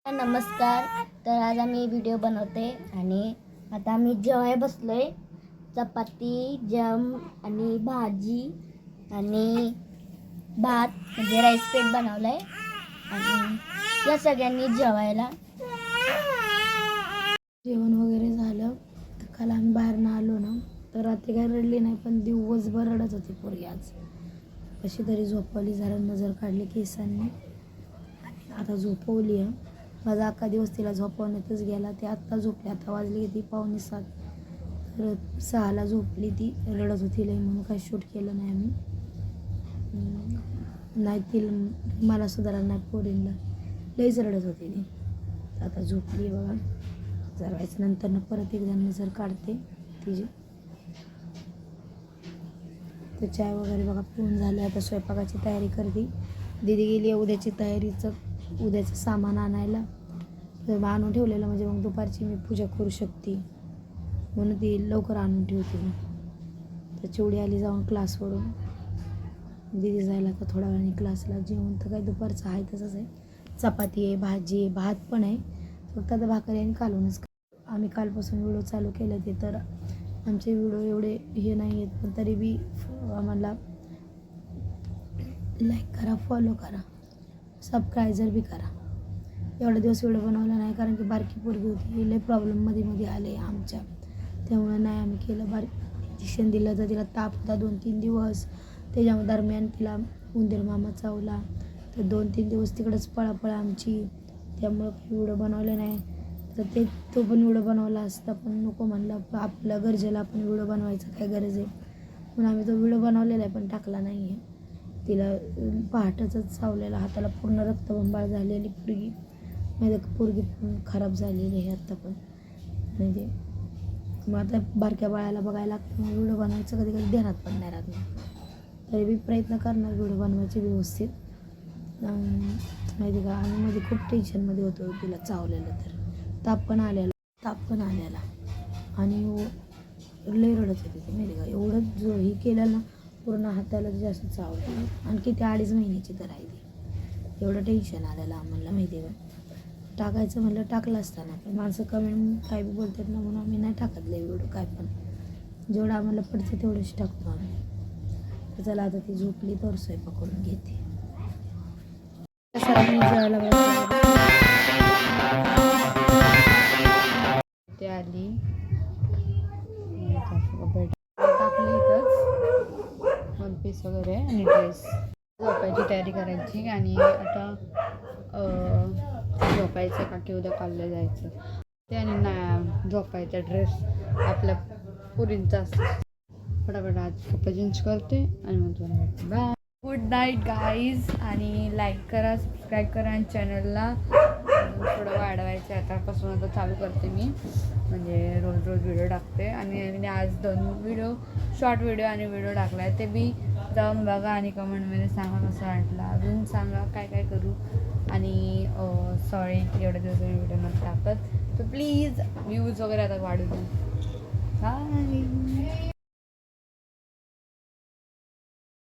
नमस्कार. तर आज आम्ही व्हिडिओ बनवते आणि आता आम्ही जेवाय बसलोय. चपाती, जम आणि भाजी आणि भात म्हणजे राईस पेट बनवलाय आणि या सगळ्यांनी जेवायला. जेवण वगैरे झालं. तर काल आम्ही बाहेरनं आलो ना, तर रात्री काय रडली नाही, पण दिवसभर रडत होती पोरगी. आज कशी तरी झोपवली, जरा नजर काढली केसांनी आणि आता झोपवली आहे. माझा अख्खा दिवस तिला झोपवण्यातच गेला. ती आत्ता झोपली. आता वाजली ती 6:45. तर 6ला झोपली. ती रडत होती लई, म्हणून काही शूट केलं नाही आम्ही. नाही तिला मला सुधारा नाही, पोरींना लईच रडत होती ती. आता झोपली बघा. जरा नंतर परत एकदा नजर काढते तिची. तर चाय वगैरे बघा पिऊन झाले. आता स्वयंपाकाची तयारी करते. दीदी गेली आहे उद्याची उद्याचं सामान आणायला. तर आणून ठेवलेलं म्हणजे मग दुपारची मी पूजा करू शकते, म्हणून ती लवकर आणून ठेवते मी. तर चिवडी आली जाऊन क्लासवरून. दीदी जायला आता थोड्या वेळाने क्लासला. जेवण तर काही दुपारचं आहे तसंच आहे. चपाती आहे, भाजी आहे, भात पण आहे. फक्त आता भाकरी आणि कालवणच. आम्ही कालपासून व्हिडिओ चालू केले ते, तर आमचे व्हिडिओ एवढे हे नाही आहेत, पण तरी बी आम्हाला लाईक करा, फॉलो करा, सबस्क्रायबर बी करा. एवढे दिवस व्हिडिओ बनवला नाही कारण की बारकी पोरगी होती, लई प्रॉब्लेममध्ये आले आमच्या, त्यामुळे नाही आम्ही केलं. इंजेक्शन दिलं तर तिला ताप होता 2-3 दिवस. त्याच्या दरम्यान तिला उंदीर मामा चावला, तर 2-3 दिवस तिकडंच पळापळ आमची, त्यामुळं व्हिडिओ बनवले नाही. तर तो पण व्हिडिओ बनवला असता, पण नको म्हणलं. आपल्या गरजेला आपण व्हिडिओ बनवायचं काय गरज आहे, म्हणून आम्ही तो व्हिडिओ बनवलेला आहे पण टाकला नाही आहे. तिला पहाटच चावलेला, हाताला पूर्ण रक्तबंबाळ झालेली पोरगी. म्हणजे पोरगी पण खराब झालेली आहे आत्ता पण. म्हणजे मग आता बारक्या बाळाला बघायला लागतं, मग व्हिडिओ बनवायचं कधी कधी ध्यानात पण नाही राहत. तरी बी प्रयत्न करणार व्हिडिओ बनवायचे व्यवस्थित. माहिती का, आम्ही मध्ये खूप टेन्शनमध्ये होतो तिला चावलेलं, तर ताप पण आलेला आणि लई रडत होती ती. माहिती का, एवढं जो ही केलं ना, पूर्ण हाताला जास्त चावलं. आणखी ती 2.5 महिन्याची तर आहे ती. एवढं टेन्शन आलेलं आम्हाला. माहिती का, टाकायचं म्हणलं टाकलं असताना, पण माणसं कमेंट काय बी बोलतात ना, म्हणून आम्ही नाही टाकत लई व्हिडिओ. काय पण जेवढं आम्हाला पडतं तेवढंच टाकतो आम्ही. तर चला आता ती झोपली तर स्वयंपाक करून घेते. सरांनी जेवायला ते आली टाकली इथंच वन पीस वगैरे आणि ड्रेस. झोपायची तयारी करायची आणि आता झोपायचं का की उद्या कॉलेजला जायचं ते, आणि ना झोपायचा ड्रेस आपल्या पुरींचा असतो. फटाफट आज कपडे चेंज करते आणि मग तुम्हाला भेटते. बाय. Good night guys. आणि लाईक करा, सबस्क्राईब करा आणि चॅनलला थोडं वाढवायचं. आतापासून आता चालू करते मी, म्हणजे रोज व्हिडिओ टाकते. आणि आज 2 व्हिडिओ शॉर्ट व्हिडिओ आणि व्हिडिओ टाकला आहे, ते बी जाऊन बघा आणि कमेंटमध्ये सांगा कसं वाटलं. अजून सांगा काय काय करू. आणि सॉरी एवढ्या दिवस मी व्हिडिओ नव्हते टाकत, तर प्लीज व्ह्यूज वगैरे आता वाढू द्या. बाय.